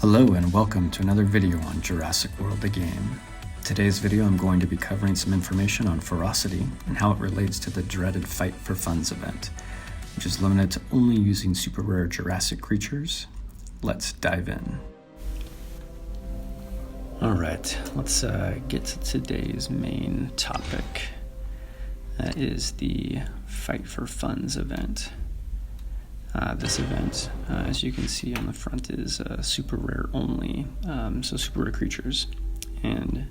Hello and welcome to another video on Jurassic World the game. Today's video I'm going to be covering some information on Ferocity and how it relates to the dreaded Fight for Funds event, which is limited to only using super rare Jurassic creatures. Let's dive in. Alright, let's get to today's main topic. That is the Fight for Funds event. This event, as you can see on the front, is super rare only, so super rare creatures. And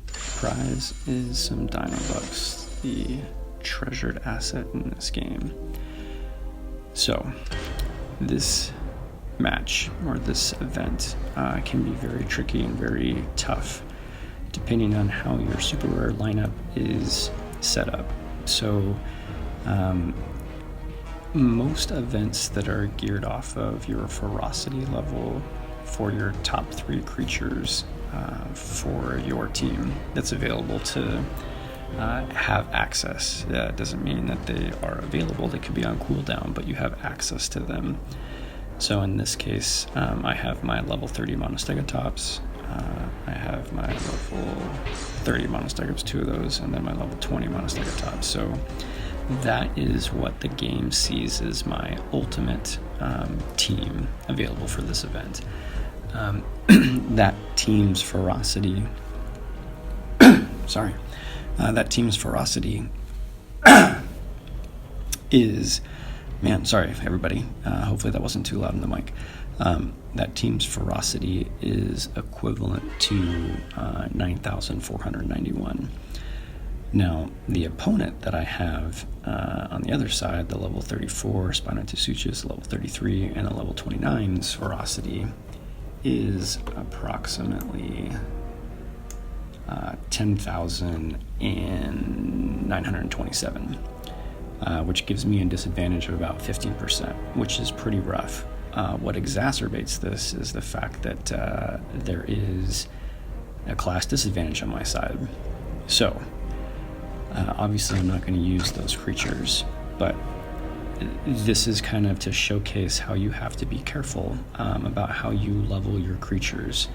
the prize is some Dino Bucks, the treasured asset in this game. So, this match, or this event, can be very tricky and very tough, depending on how your super rare lineup is set up. So, most events that are geared off of your ferocity level for your top 3 creatures for your team that's available to have access. That doesn't mean that they are available. They could be on cooldown, but you have access to them. So in this case, I have my level 30 Monostegatops. I have my level 30 Monostegops, 2 of those, and then my level 20 Monostegatops. So that is what the game sees as my ultimate team available for this event. That team's ferocity that team's ferocity is, sorry everybody, hopefully that wasn't too loud in the mic. That team's ferocity is equivalent to 9,491. Now, the opponent that I have on the other side, the level 34 Spinotusuchus, level 33, and a level 29's Ferocity, is approximately 10,927, which gives me a disadvantage of about 15%, which is pretty rough. What exacerbates this is the fact that there is a class disadvantage on my side. So, obviously I'm not going to use those creatures, but this is kind of to showcase how you have to be careful about how you level your creatures.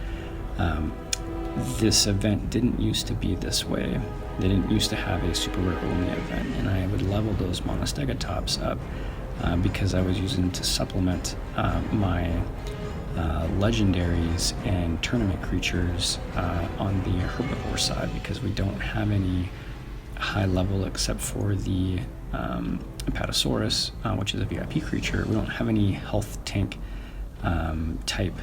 This event didn't used to be this way. They didn't used to have a super rare only event, and I would level those Monostegatops up because I was using them to supplement my legendaries and tournament creatures on the herbivore side, because we don't have any high level except for the Apatosaurus, which is a VIP creature. We don't have any health tank type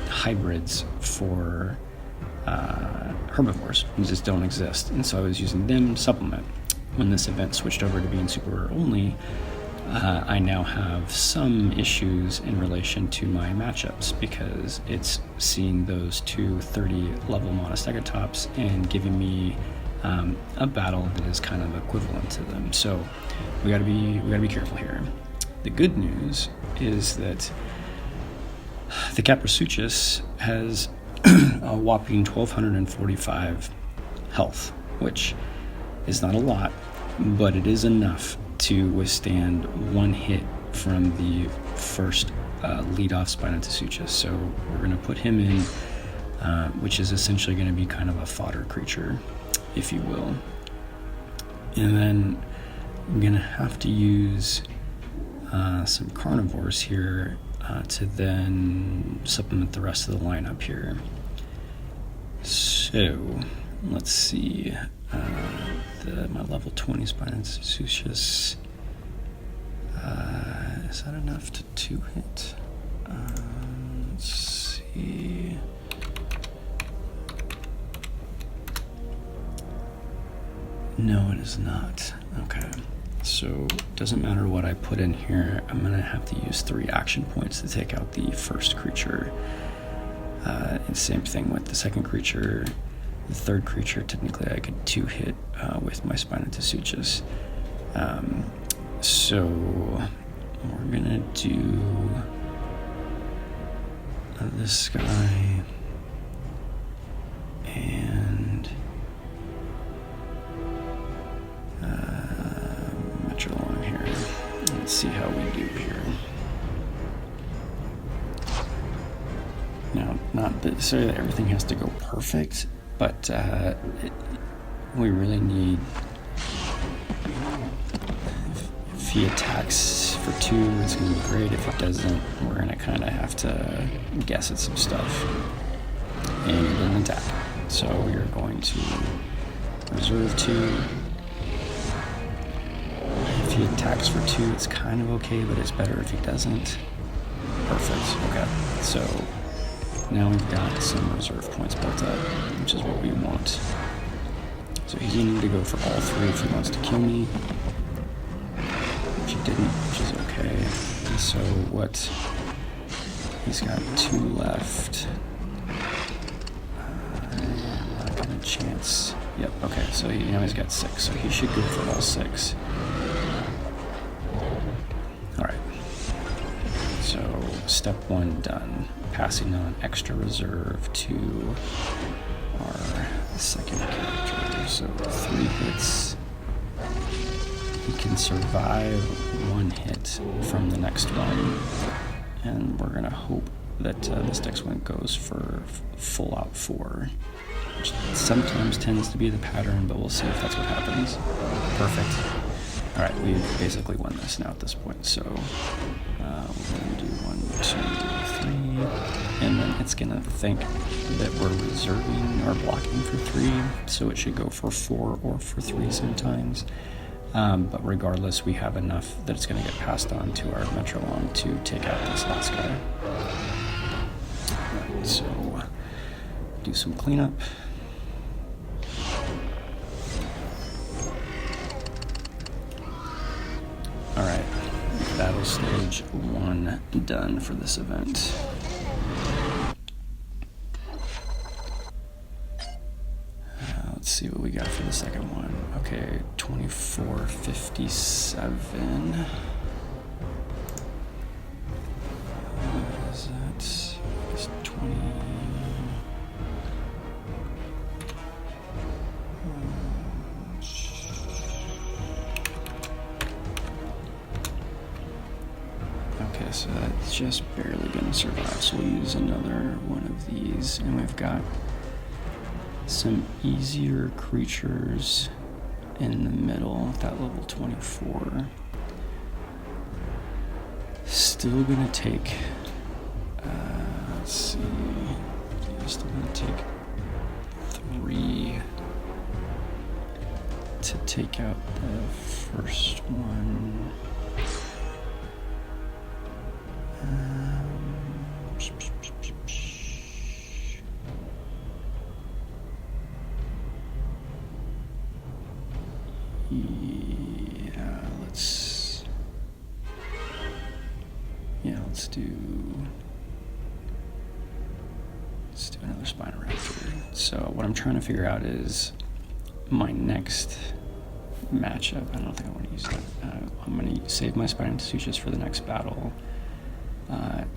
hybrids for herbivores. They just don't exist, and so I was using them to supplement. When this event switched over to being super rare only, I now have some issues in relation to my matchups, because it's seeing those two 30 level Monostegatops and giving me a battle that is kind of equivalent to them. So we gotta be careful here. The good news is that the Caprasuchus has a whopping 1,245 health, which is not a lot, but it is enough to withstand one hit from the first lead-off Spinotusuchus. So we're going to put him in, which is essentially going to be kind of a fodder creature, if you will. And then I'm going to have to use some carnivores here to then supplement the rest of the lineup here. So let's see. My level 20 Spinotusuchus, is that enough to 2-hit? Let's see. No, it is not. Okay, so it doesn't matter what I put in here. I'm going to have to use 3 action points to take out the first creature. And same thing with the second creature. The third creature, technically I could 2-hit with my Spinotusuchus. So we're going to do this guy and Metrolon here. Let's see how we do here. Now, not necessarily that everything has to go perfect, but we really need... If he attacks for 2, it's going to be great. If it doesn't, we're going to kind of have to guess at some stuff. And he didn't attack. So we are going to reserve 2. If he attacks for 2, it's kind of okay, but it's better if he doesn't. Perfect. Okay. So now we've got some reserve points built up, which is what we want. So he's going to need to go for all 3 if he wants to kill me. If he didn't, which is okay. And so what? He's got 2 left. Not gonna chance. Yep. Okay. So now he's got 6. So he should go for all 6. All right. So step 1 done. Passing on extra reserve to our second character. So 3 hits. He can survive 1 hit from the next one, and we're gonna hope that this next one goes for full out 4, which sometimes tends to be the pattern, but we'll see if that's what happens. Perfect. All right, we've basically won this now at this point. So we're gonna do 1, 2, 3, and then it's gonna think that we're reserving or blocking for 3, so it should go for 4 or for 3 sometimes. But regardless, we have enough that it's going to get passed on to our Metro-Long to take out this last guy. Right, so do some cleanup. Alright, battle stage 1 done for this event. Let's see what we got for the second one. Okay, 2457. What is that? It's 20. Okay, so that's just barely gonna survive. So we'll use another one of these, and we've got some easier creatures in the middle at that level 24. Still gonna take, let's see, still gonna take 3 to take out the first one. Let's do another Spinoraptor. So what I'm trying to figure out is my next matchup. I don't think I want to use that. I'm going to save my Spinosuchus for the next battle.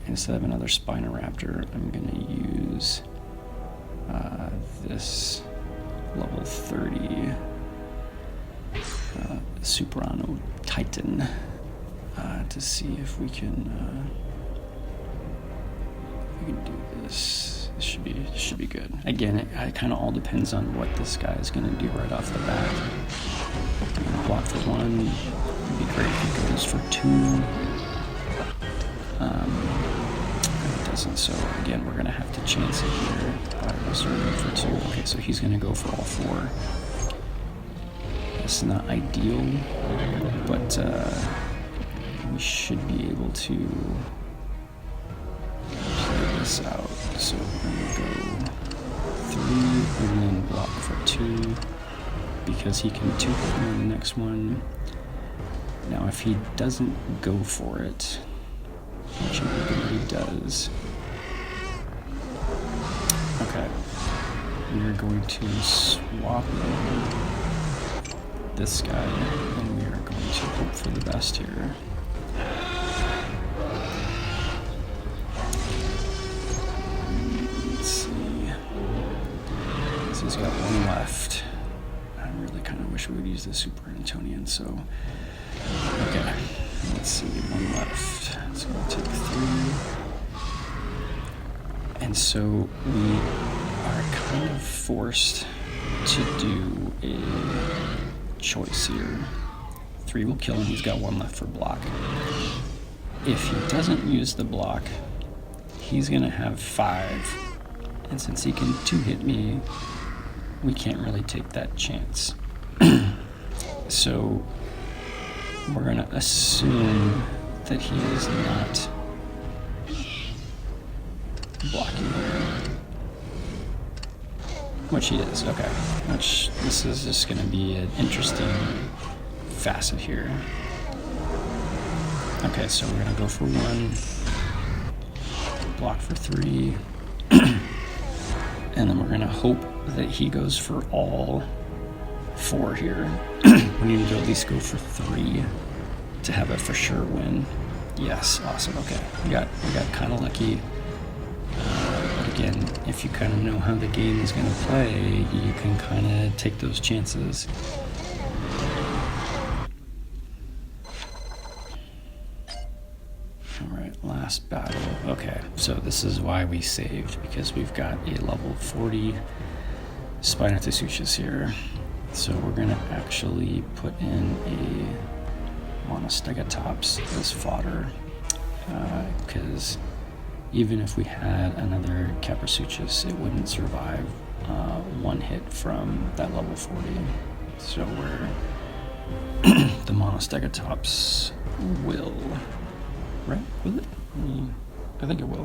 Instead of another Spinoraptor, I'm going to use this level 30 Superano Titan to see if we can do this. This should be good. Again, it kind of all depends on what this guy is going to do right off the bat. Block for 1. It'd be great if he goes for 2. It doesn't. So again, we're going to have to chance it here by reserving for 2. Okay, so he's going to go for all 4. It's not ideal, but we should be able to play this out. So we're going to go 3 and then block for 2 because he can 2 hit me on the next one. Now if he doesn't go for it, which I'm hoping he does, okay, we are going to swap this guy and we are going to hope for the best here. He's got 1 left. I really kind of wish we would use the Super Antonian, so... Okay, let's see, 1 left. So we'll take 3. And so we are kind of forced to do a choice here. 3 will kill him, he's got 1 left for block. If he doesn't use the block, he's gonna have 5. And since he can 2-hit me, we can't really take that chance. So we're gonna assume that he is not blocking here. Which he is, okay. Which, this is just gonna be an interesting facet here. Okay, so we're gonna go for 1, block for 3, and then we're gonna hope that he goes for all 4 here. We need to at least go for 3 to have a for sure win. Yes, awesome, okay. We got kind of lucky. But again, if you kind of know how the game is gonna play, you can kind of take those chances. Alright, last battle. Okay, so this is why we saved, because we've got a level 40 Spinosuchus here. So we're gonna actually put in a Monostegatops as fodder, because even if we had another Caprisuchus, it wouldn't survive 1 hit from that level 40. So the Monostegatops will, right? Will it? I think it will.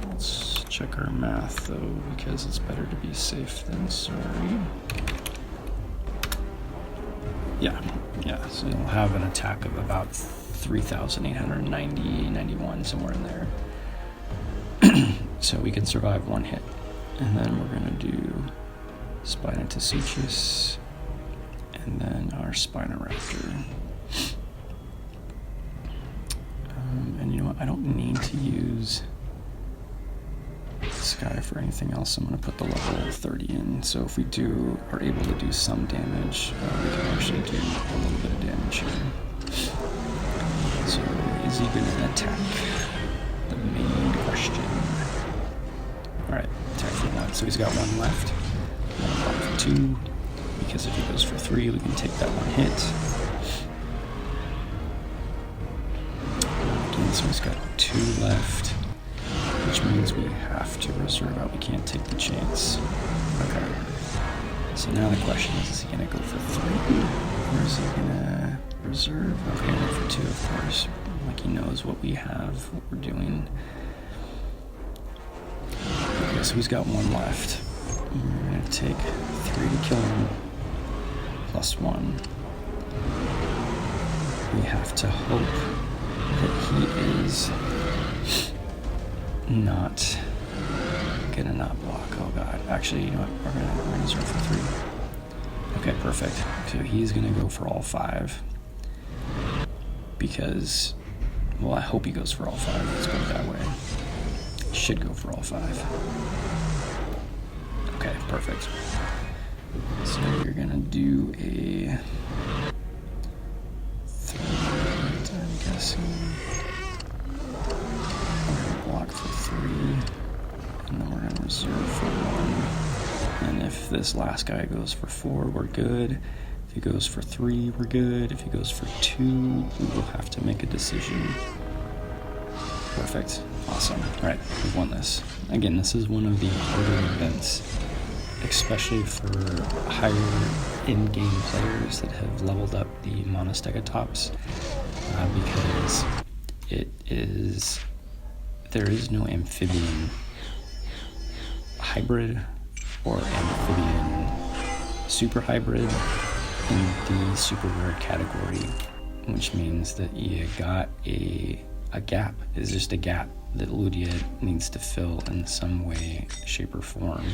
Let's check our math though, because it's better to be safe than sorry. Yeah, so you'll have an attack of about 3,890, 91, somewhere in there. So we can survive 1 hit. And then we're gonna do Spinosuchus, and then our Spinoraptor. And you know what, I don't need to use this guy for anything else. I'm going to put the level 30 in, so if we are able to do some damage, we can actually do a little bit of damage here. So is he going to attack? The main question. Alright, attack for 1. So he's got 1 left. 1 block for 2, because if he goes for 3, we can take that 1 hit. So he's got 2 left, which means we have to reserve out. We can't take the chance. Okay. So now the question is he going to go for 3? Or is he going to reserve? Okay, go for 2, of course. Like he knows what we have, what we're doing. Okay, so he's got 1 left. We're going to take 3 to kill him, plus 1. We have to hope that he is not gonna not block. Oh god. Actually, you know what? We're gonna reserve for 3. Okay, perfect. So he's gonna go for all 5. Because, well, I hope he goes for all 5. Let's put it that way. He should go for all 5. Okay, perfect. So you're gonna do a 3, I'm guessing. We're gonna block for 3, and then we're gonna reserve for 1. And if this last guy goes for 4, we're good. If he goes for 3, we're good. If he goes for 2, we will have to make a decision. Perfect. Awesome. All right, we've won this. Again, this is one of the harder events, especially for higher in-game players that have leveled up the Monostegatops, because there is no amphibian hybrid or amphibian super hybrid in the super rare category, which means that you got a gap. It's just a gap that Ludia needs to fill in some way, shape, or form.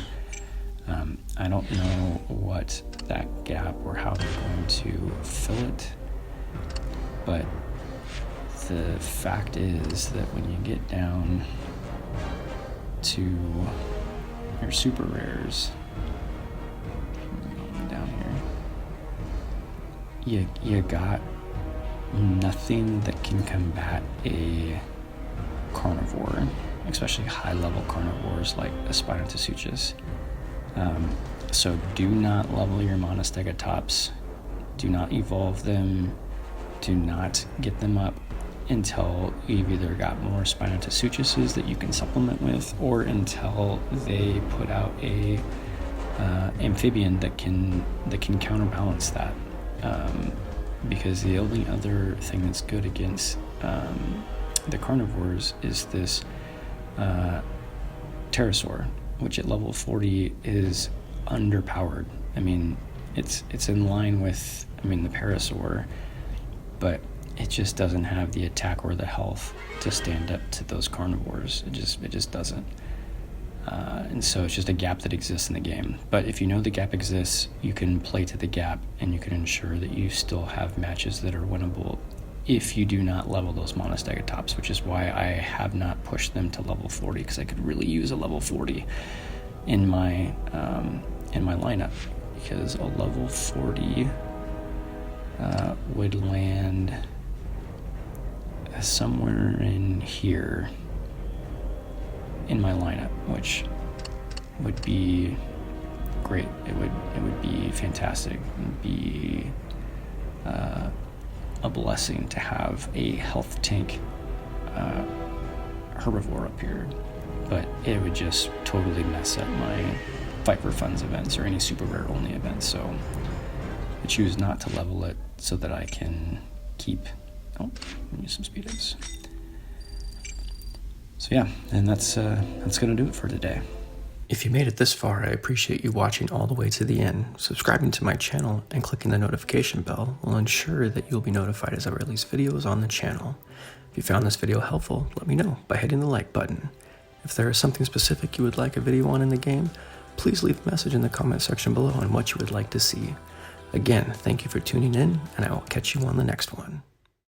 I don't know what that gap or how they're going to fill it, but the fact is that when you get down to your super rares, down here, you got nothing that can combat a carnivore, especially high-level carnivores like Spinotasuchus. So do not level your Monostegatops. Do not evolve them. Do not get them up until you've either got more Spinotasuchuses that you can supplement with, or until they put out a amphibian that can counterbalance that. Because the only other thing that's good against the carnivores is this pterosaur, which at level 40 is underpowered. I mean, it's in line with, the parasaur, but it just doesn't have the attack or the health to stand up to those carnivores. It just doesn't. And so it's just a gap that exists in the game. But if you know the gap exists, you can play to the gap, and you can ensure that you still have matches that are winnable if you do not level those Monostegatops, which is why I have not pushed them to level 40, because I could really use a level 40 in my lineup, because a level 40 would land somewhere in here in my lineup, which would be great. It would be fantastic. It would be a blessing to have a health tank herbivore up here, but it would just totally mess up my Fight for Funds events or any super rare only events. So I choose not to level it so that I can keep. Oh, use some speed ups. So yeah, and that's gonna do it for today. If you made it this far, I appreciate you watching all the way to the end. Subscribing to my channel and clicking the notification bell will ensure that you'll be notified as I release videos on the channel. If you found this video helpful, let me know by hitting the like button. If there is something specific you would like a video on in the game, please leave a message in the comment section below on what you would like to see. Again, thank you for tuning in, and I will catch you on the next one.